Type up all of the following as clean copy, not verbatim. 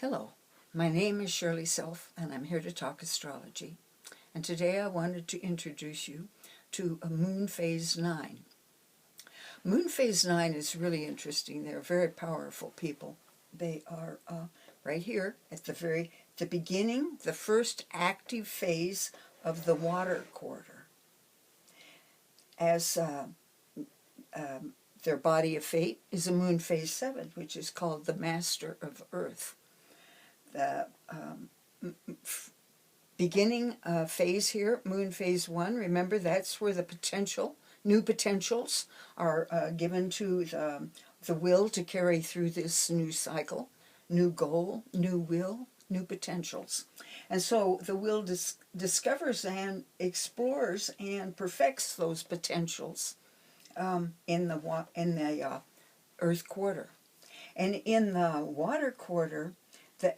Hello, my name is Shirley Self, and I'm here to talk astrology. And today I wanted to introduce you to a moon phase 9. Moon phase 9 is really interesting. They're very powerful people. They are right here at the beginning, the first active phase of the water quarter. As their body of fate is a moon phase 7, which is called the Master of Earth. The beginning phase here, moon phase 1, remember that's where the new potentials are given to the will to carry through this new cycle, new goal, new will, new potentials. And so the will discovers and explores and perfects those potentials in the earth quarter. And in the water quarter,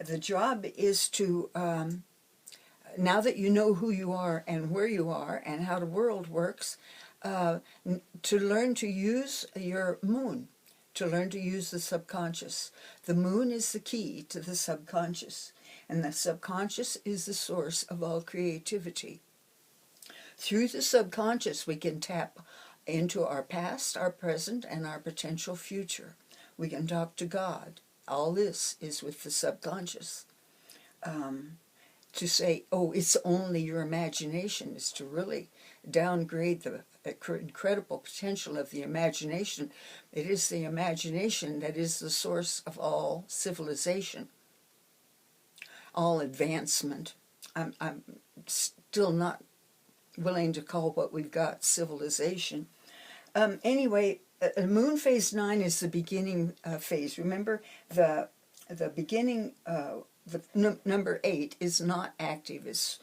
the job is to, now that you know who you are and where you are and how the world works, to learn to use your moon, to learn to use the subconscious. The moon is the key to the subconscious, and the subconscious is the source of all creativity. Through the subconscious, we can tap into our past, our present, and our potential future. We can talk to God. All this is with the subconscious. To say, oh, it's only your imagination, is to really downgrade the incredible potential of the imagination. It is the imagination that is the source of all civilization, all advancement. I'm still not willing to call what we've got civilization. Anyway, moon phase 9 is the beginning phase. Remember, the beginning, number 8 is not active. It's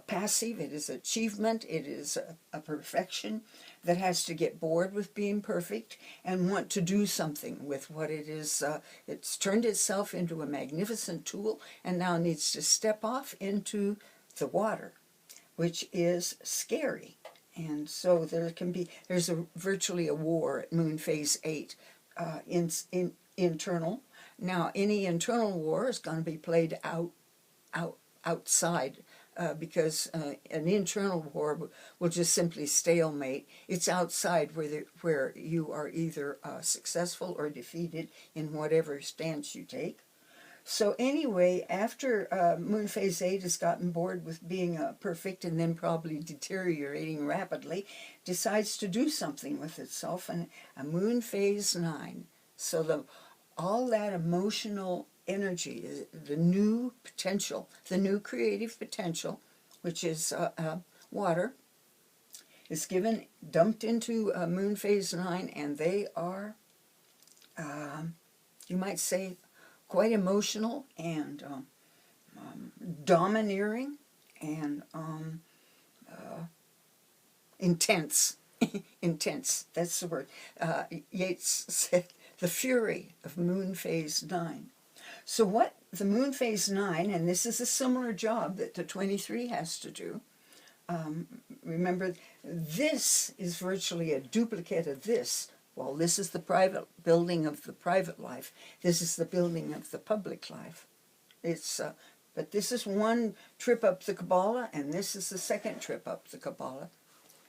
passive. It is achievement. It is a perfection that has to get bored with being perfect and want to do something with what it is. It's turned itself into a magnificent tool and now needs to step off into the water, which is scary. And so there's virtually a war at moon phase 8, internal. Now, any internal war is going to be played outside, because an internal war will just simply stalemate. It's outside where you are either successful or defeated in whatever stance you take. So anyway, after moon phase 8 has gotten bored with being perfect and then probably deteriorating rapidly, decides to do something with itself, and a moon phase 9. So all that emotional energy, the new potential, the new creative potential, which is water, is dumped into moon phase 9, and they are, you might say, quite emotional and domineering and intense. Intense, that's the word. Yeats said, the fury of moon phase 9. So what the moon phase 9, and this is a similar job that the 23 has to do. Remember, this is virtually a duplicate of this. Well, this is the private building of the private life. This is the building of the public life. But this is one trip up the Kabbalah, and this is the second trip up the Kabbalah,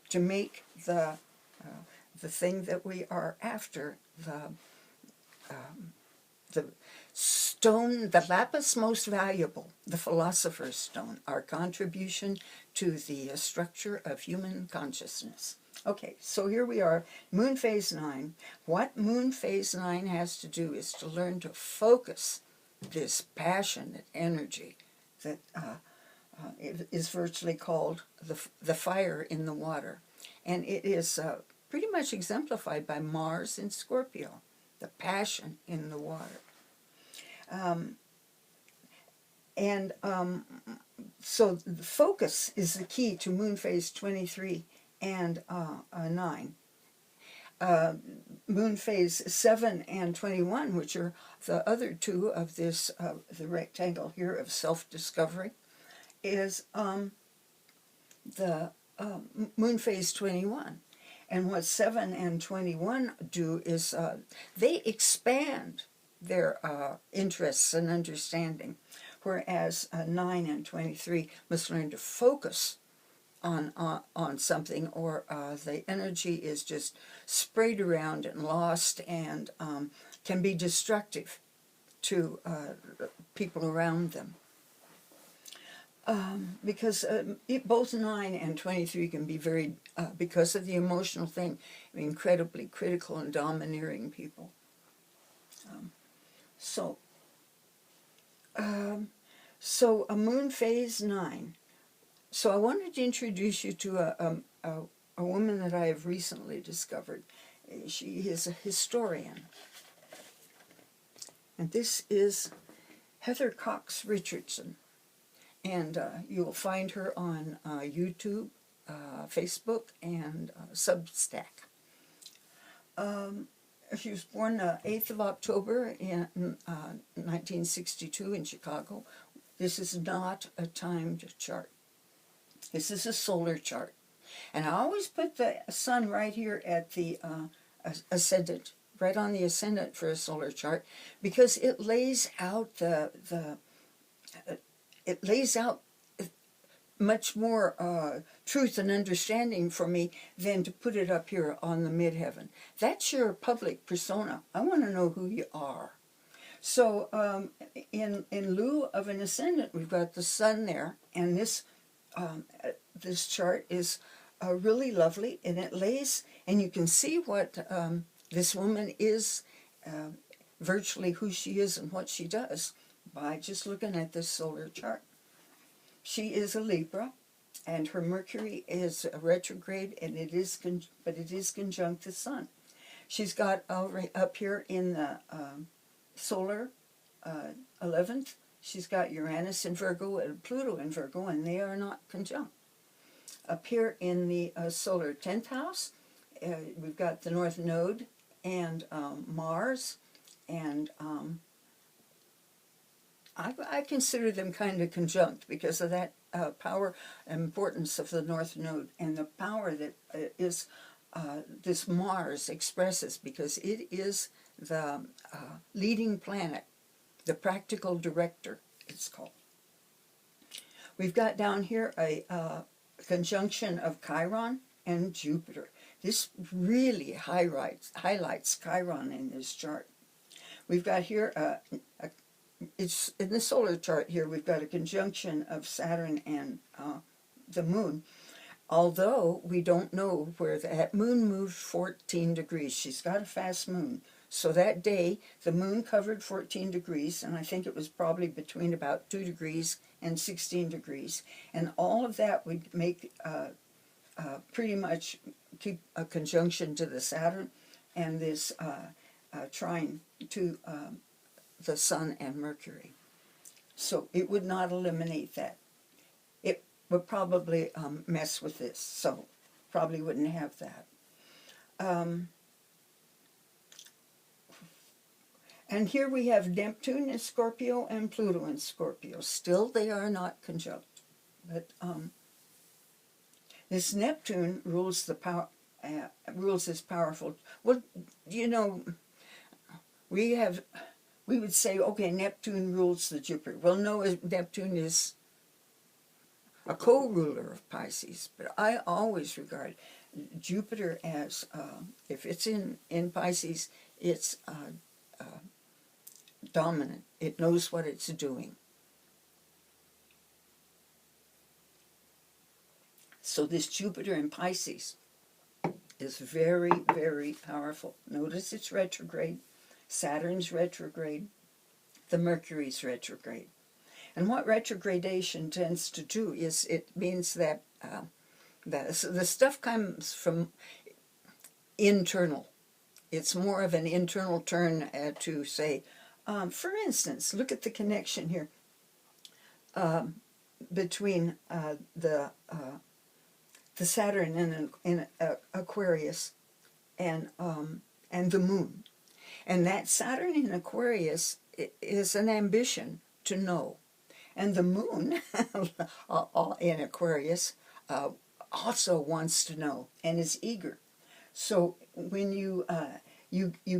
to make the thing that we are after, the stone, the lapis most valuable, the philosopher's stone, our contribution to the structure of human consciousness. Okay, so here we are, moon phase 9. What moon phase 9 has to do is to learn to focus this passionate energy that is virtually called the fire in the water. And it is pretty much exemplified by Mars in Scorpio, the passion in the water. So the focus is the key to moon phase 23 and 9. Moon phase 7 and 21, which are the other two of this, the rectangle here of self-discovery, is the moon phase 21. And what 7 and 21 do is they expand their interests and understanding, whereas 9 and 23 must learn to focus on something, or the energy is just sprayed around and lost, and can be destructive to people around them. Because both 9 and 23 can be very, because of the emotional thing, incredibly critical and domineering people. So a moon phase 9. So I wanted to introduce you to a woman that I have recently discovered. She is a historian. And this is Heather Cox Richardson. And you'll find her on YouTube, Facebook, and Substack. She was born 8th of October in 1962 in Chicago. This is not a timed chart. This is a solar chart. And I always put the sun right here at the ascendant, right on the ascendant for a solar chart, because it lays out it lays out much more truth and understanding for me than to put it up here on the midheaven. That's your public persona. I want to know who you are. So in lieu of an ascendant, we've got the sun there, and this chart is really lovely, and it lays, and you can see what this woman is, virtually who she is and what she does, by just looking at this solar chart. She is a Libra, and her Mercury is a retrograde, and it is conjunct the sun. She's got up here in the solar 11th, she's got Uranus in Virgo and Pluto in Virgo, and they are not conjunct. Up here in the solar 10th house, we've got the North Node and Mars, and I consider them kind of conjunct because of that power and importance of the North Node, and the power that is this Mars expresses, because it is the leading planet, the practical director, it's called. We've got down here a conjunction of Chiron and Jupiter. This really highlights Chiron in this chart. We've got here it's in the solar chart here, we've got a conjunction of Saturn and the moon, although we don't know where that moon moved 14 degrees. She's got a fast moon. So that day, the moon covered 14 degrees, and I think it was probably between about 2 degrees and 16 degrees. And all of that would make pretty much keep a conjunction to the Saturn, and this trine to the Sun and Mercury. So it would not eliminate that. It would probably mess with this, so probably wouldn't have that. And here we have Neptune in Scorpio and Pluto in Scorpio. Still, they are not conjunct. But this Neptune rules the power, rules this powerful. Well, you know, we would say, okay, Neptune rules the Jupiter. Well, no, Neptune is a co-ruler of Pisces, but I always regard Jupiter as, if it's in Pisces, it's dominant. It knows what it's doing. So this Jupiter in Pisces is very, very powerful. Notice it's retrograde. Saturn's retrograde. The Mercury's retrograde. And what retrogradation tends to do is it means that the stuff comes from internal. It's more of an internal turn to say, for instance, look at the connection here between the Saturn in Aquarius and the Moon, and that Saturn in Aquarius is an ambition to know, and the Moon in Aquarius also wants to know and is eager. So when you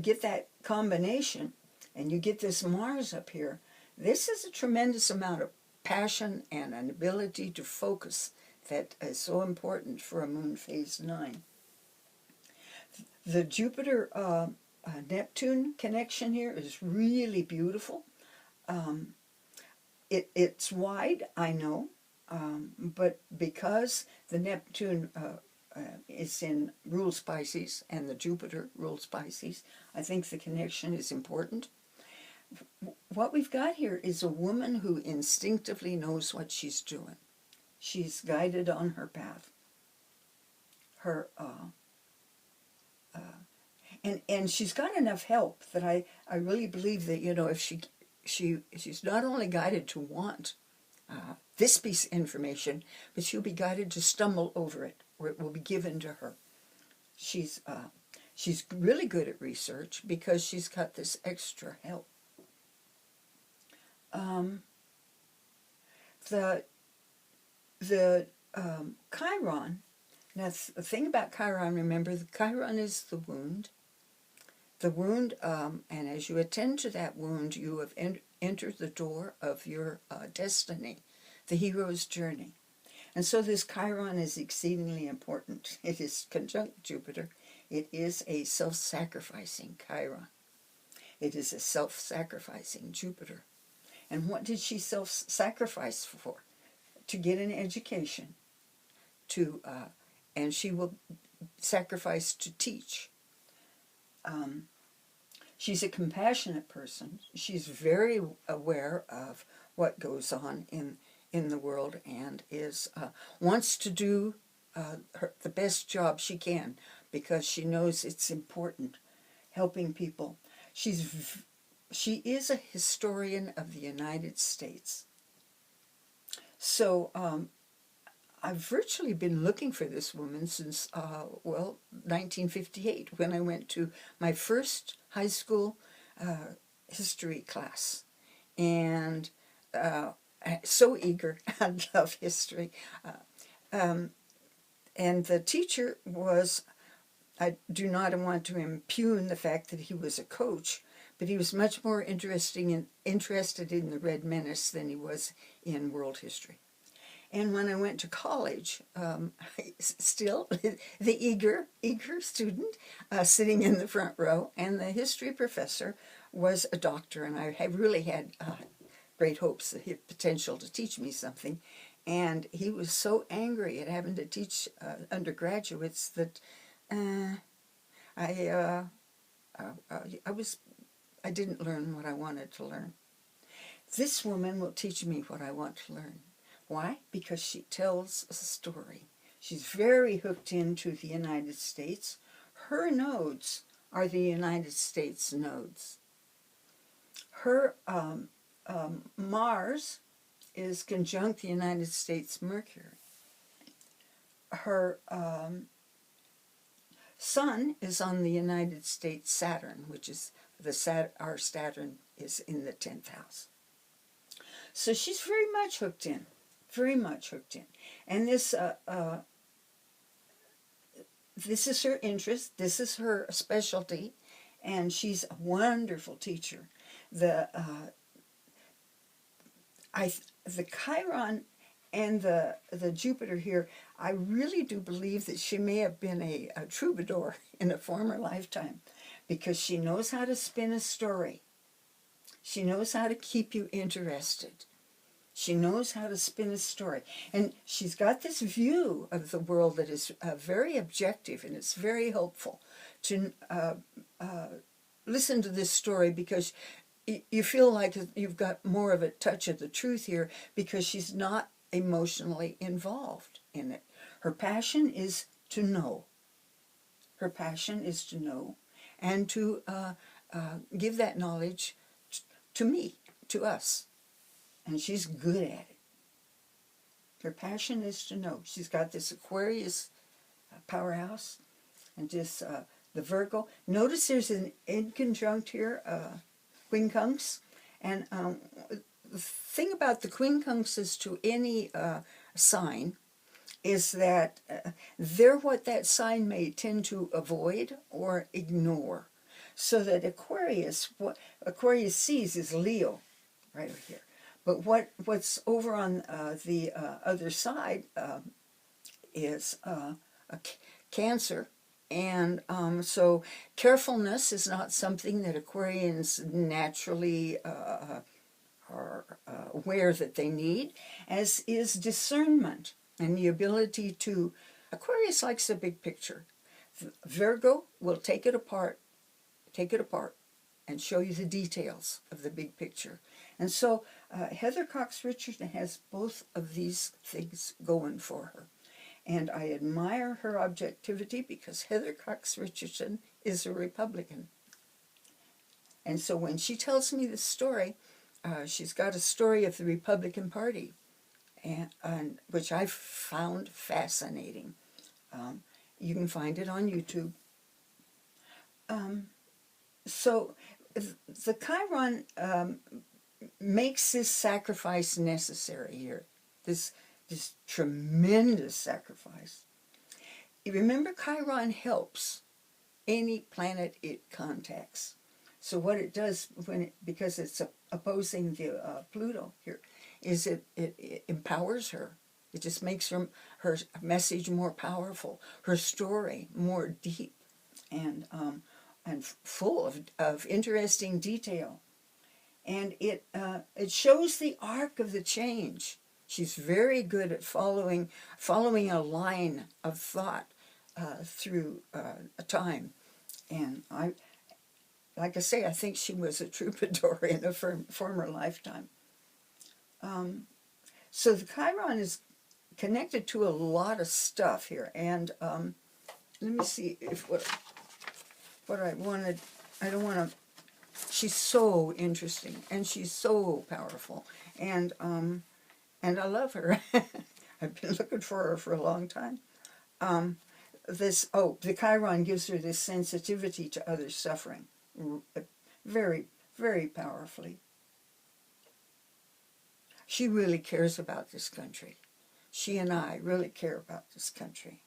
get that combination, and you get this Mars up here, this is a tremendous amount of passion and an ability to focus that is so important for a moon phase 9. The Jupiter Neptune connection here is really beautiful. It's wide, I know, but because the Neptune is in rules Pisces and the Jupiter rules Pisces, I think the connection is important. What we've got here is a woman who instinctively knows what she's doing. She's guided on her path. And she's got enough help that I really believe that, you know, if she's not only guided to want this piece of information, but she'll be guided to stumble over it, or it will be given to her. She's really good at research because she's got this extra help. The Chiron, now the thing about Chiron, remember, the Chiron is the wound. The wound, and as you attend to that wound, you have entered the door of your destiny, the hero's journey. And so this Chiron is exceedingly important. It is conjunct Jupiter. It is a self-sacrificing Chiron. It is a self-sacrificing Jupiter. And what did she self-sacrifice for? To get an education. And she will sacrifice to teach. She's a compassionate person. She's very aware of what goes on in the world and wants to do the best job she can because she knows it's important, helping people. She is a historian of the United States. So I've virtually been looking for this woman since, 1958, when I went to my first high school history class. And so eager. I love history. And the teacher was, I do not want to impugn the fact that he was a coach, but he was much more interested in the Red Menace than he was in world history. And when I went to college, still the eager student sitting in the front row, and the history professor was a doctor, and I really had great hopes that he had potential to teach me something. And he was so angry at having to teach undergraduates that I didn't learn what I wanted to learn. This woman will teach me what I want to learn. Why? Because she tells a story. She's very hooked into the United States. Her nodes are the United States nodes. Her Mars is conjunct the United States Mercury. Her Sun is on the United States Saturn, which is our Saturn is in the 10th house. So she's very much hooked in. Very much hooked in. And this is her interest, this is her specialty, and she's a wonderful teacher. The Chiron and the Jupiter here, I really do believe that she may have been a troubadour in a former lifetime, because she knows how to spin a story. She knows how to keep you interested. She knows how to spin a story. And she's got this view of the world that is very objective, and it's very helpful to listen to this story, because you feel like you've got more of a touch of the truth here, because she's not emotionally involved in it. Her passion is to know. Her passion is to know and to give that knowledge to me, to us. And she's good at it. Her passion is to know. She's got this Aquarius powerhouse, and just the Virgo. Notice there's an inconjunct here, quincunx. And the thing about the quincunxes to any sign is that they're what that sign may tend to avoid or ignore. So that Aquarius, Aquarius sees is Leo, right over here. But what's over on the other side is a Cancer. And so carefulness is not something that Aquarians naturally are aware that they need, as is discernment and the ability to. Aquarius likes the big picture. Virgo will take it apart, and show you the details of the big picture. And so Heather Cox Richardson has both of these things going for her. And I admire her objectivity because Heather Cox Richardson is a Republican. And so when she tells me this story, she's got a story of the Republican Party, and which I found fascinating. You can find it on YouTube. So the Chiron makes this sacrifice necessary here. This tremendous sacrifice. You remember, Chiron helps any planet it contacts. So what it does because it's opposing the Pluto here, is it empowers her. It just makes her message more powerful, her story more deep, and full of interesting detail. And it shows the arc of the change. She's very good at following a line of thought through a time. And like I say, I think she was a troubadour in a former lifetime. So the Chiron is connected to a lot of stuff here. And let me see if what I wanted. I don't want to. She's so interesting, and she's so powerful, and I love her. I've been looking for her for a long time. The Chiron gives her this sensitivity to others' suffering, very, very powerfully. She really cares about this country. She and I really care about this country.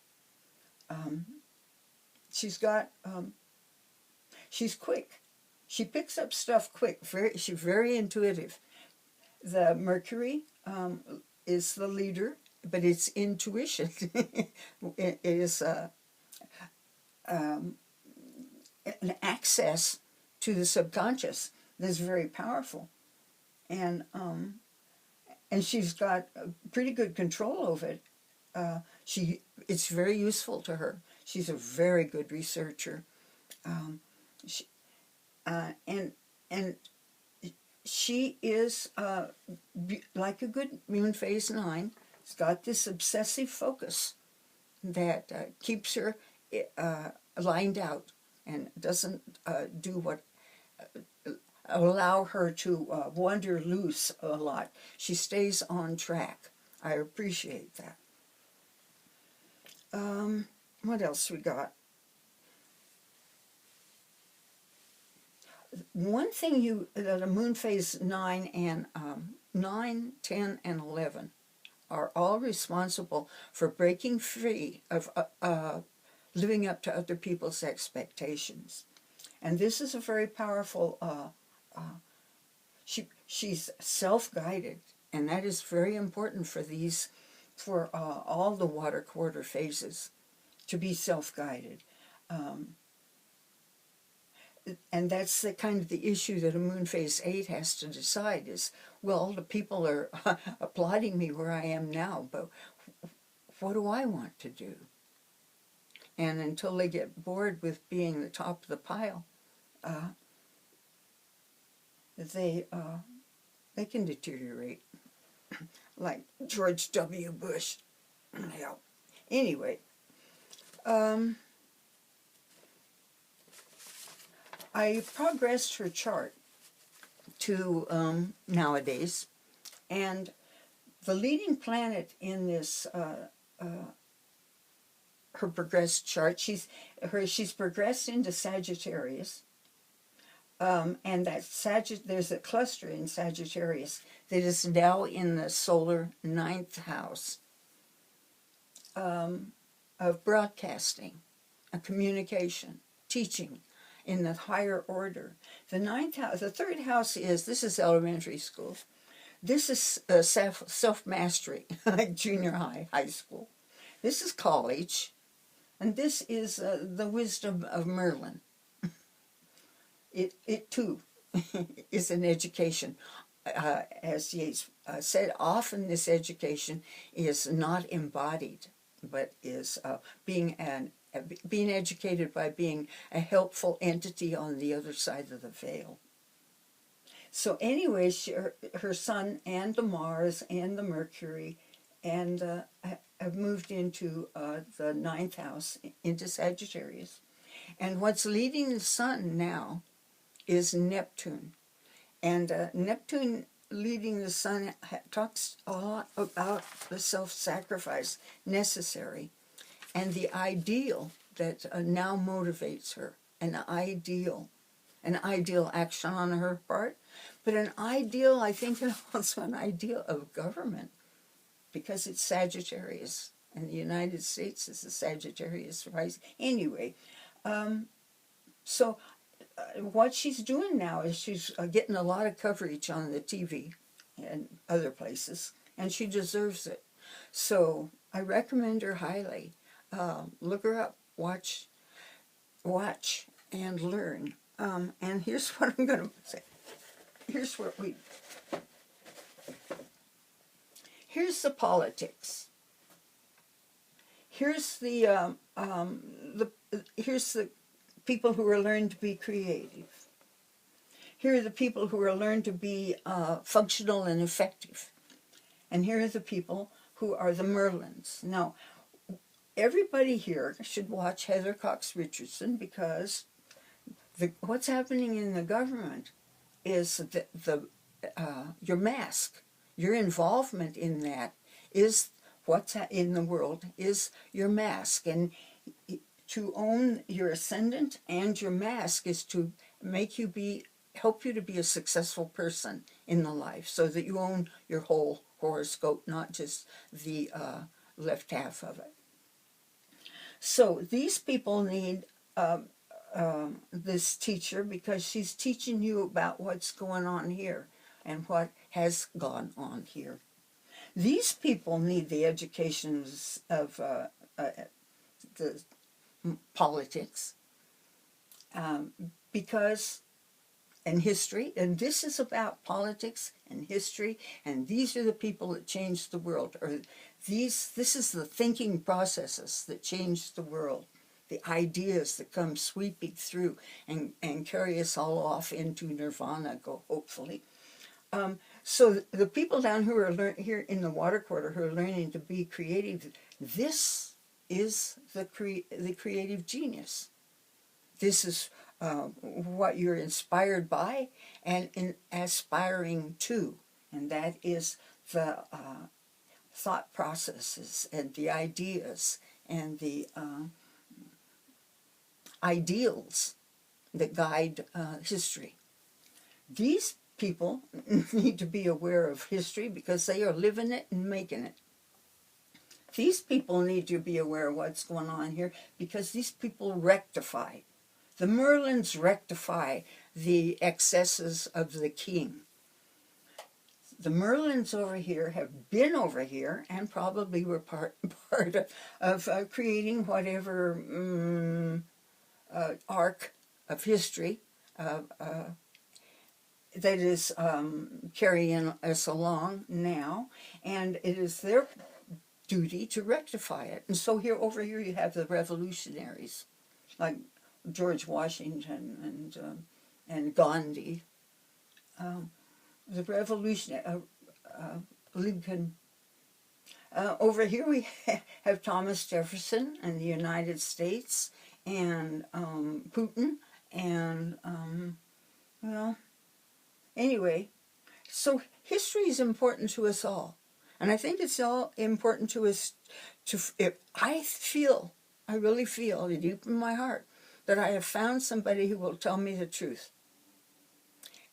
She's quick. She picks up stuff quick. She's very intuitive. The Mercury is the leader, but it's intuition. It is an access to the subconscious that's very powerful, and she's got pretty good control over it. It's very useful to her. She's a very good researcher. And she is like a good moon phase 9. It's got this obsessive focus that keeps her lined out and doesn't allow her to wander loose a lot. She stays on track. I appreciate that. What else we got? One thing that a moon phase 9 and 9, 10, and 11 are all responsible for breaking free of living up to other people's expectations. And this is a very powerful, she's self-guided, and that is very important for all the water quarter phases, to be self-guided. And that's the kind of the issue that a moon phase 8 has to decide is, well, the people are applauding me where I am now, but what do I want to do? And until they get bored with being the top of the pile, they can deteriorate, like George W. Bush. Yeah. Anyway, I progressed her chart to nowadays, and the leading planet in this her progressed chart, she's progressed into Sagittarius, and there's a cluster in Sagittarius that is now in the solar 9th house of broadcasting, communication, teaching, in the higher order. The ninth house, the third house this is elementary school. This is self-mastery, like junior high, high school. This is college. And this is the wisdom of Merlin. It too is an education. As Yeats said, often this education is not embodied, but is being educated by being a helpful entity on the other side of the veil. So anyway, her Sun and the Mars and the Mercury and have moved into the ninth house, into Sagittarius. And what's leading the Sun now is Neptune. And Neptune leading the Sun talks a lot about the self-sacrifice necessary and the ideal that now motivates her, an ideal action on her part, but an ideal, I think, also an ideal of government, because it's Sagittarius, and the United States is a Sagittarius rising. Anyway, so what she's doing now is she's getting a lot of coverage on the TV and other places, and she deserves it. So I recommend her highly. Look her up, watch, and learn. And here's what I'm going to say. Here's the politics. Here's the people who are learned to be creative. Here are the people who are learned to be functional and effective. And here are the people who are the Merlins. Now, everybody here should watch Heather Cox Richardson, because what's happening in the government is your mask, your involvement in that is what's in the world is your mask. And to own your ascendant and your mask is to help you to be a successful person in the life, so that you own your whole horoscope, not just the left half of it. So these people need this teacher, because she's teaching you about what's going on here and what has gone on here. These people need the educations of the politics, because, and history, and this is about politics and history, and these are the people that changed the world, or this is the thinking processes that changed the world, the ideas that come sweeping through and carry us all off into nirvana, hopefully. So the people down who are here in the water quarter who are learning to be creative, this is the creative genius. This is what you're inspired by and aspiring to, and that is the thought processes and the ideas and the ideals that guide history. These people need to be aware of history because they are living it and making it. These people need to be aware of what's going on here because these people rectify. The Merlins rectify the excesses of the king. The Merlins over here have been over here and probably were part of creating whatever arc of history that is carrying us along now, and it is their duty to rectify it. And so over here you have the revolutionaries, like George Washington and Gandhi. The revolutionary, Lincoln. Over here we have Thomas Jefferson and the United States, and Putin, and well, anyway, so history is important to us all, and I think it's all important to us. I really feel deep in my heart that I have found somebody who will tell me the truth,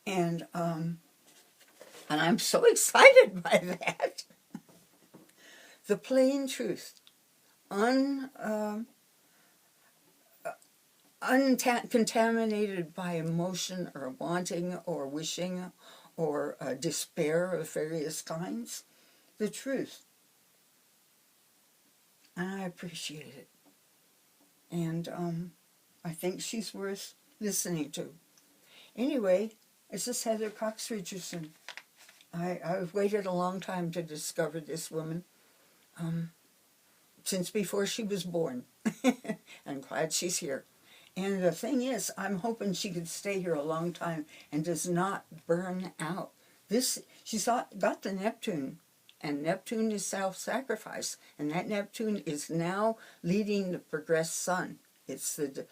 and I'm so excited by that. The plain truth, uncontaminated by emotion or wanting or wishing or despair of various kinds. The truth. And I appreciate it. And I think she's worth listening to. Anyway, this is Heather Cox Richardson. I've waited a long time to discover this woman, since before she was born. I'm glad she's here. And the thing is, I'm hoping she could stay here a long time and does not burn out. She's got the Neptune, and Neptune is self-sacrifice, and that Neptune is now leading the progressed sun. It's the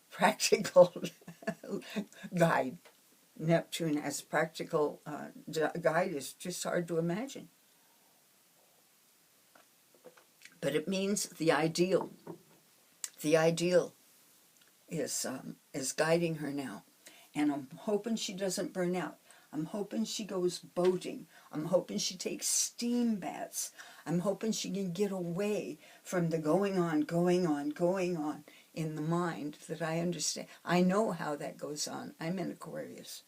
practical guide. Neptune as practical guide is just hard to imagine. But it means the ideal. The ideal is guiding her now. And I'm hoping she doesn't burn out. I'm hoping she goes boating. I'm hoping she takes steam baths. I'm hoping she can get away from the going on in the mind that I understand. I know how that goes on. I'm in Aquarius.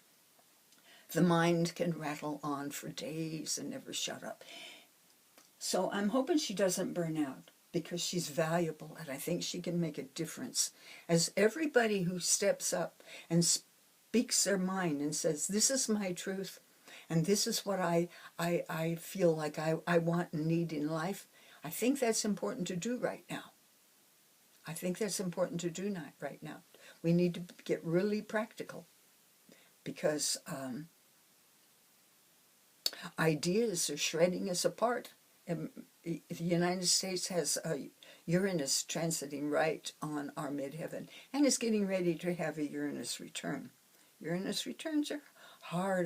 The mind can rattle on for days and never shut up. So I'm hoping she doesn't burn out, because she's valuable and I think she can make a difference. As everybody who steps up and speaks their mind and says, this is my truth and this is what I feel like I want and need in life, I think that's important to do right now. I think that's important to do right now. We need to get really practical, because ideas are shredding us apart. The United States has Uranus transiting right on our midheaven and is getting ready to have a Uranus return. Uranus returns are hard.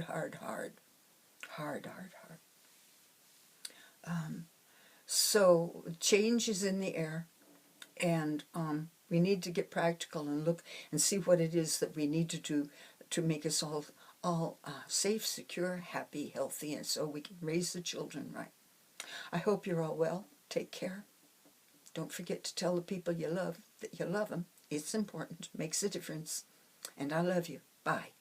So change is in the air, and we need to get practical and look and see what it is that we need to do to make us all safe, secure, happy, healthy, and so we can raise the children right. I hope you're all well. Take care. Don't forget to tell the people you love that you love them. It's important. Makes a difference. And I love you. Bye.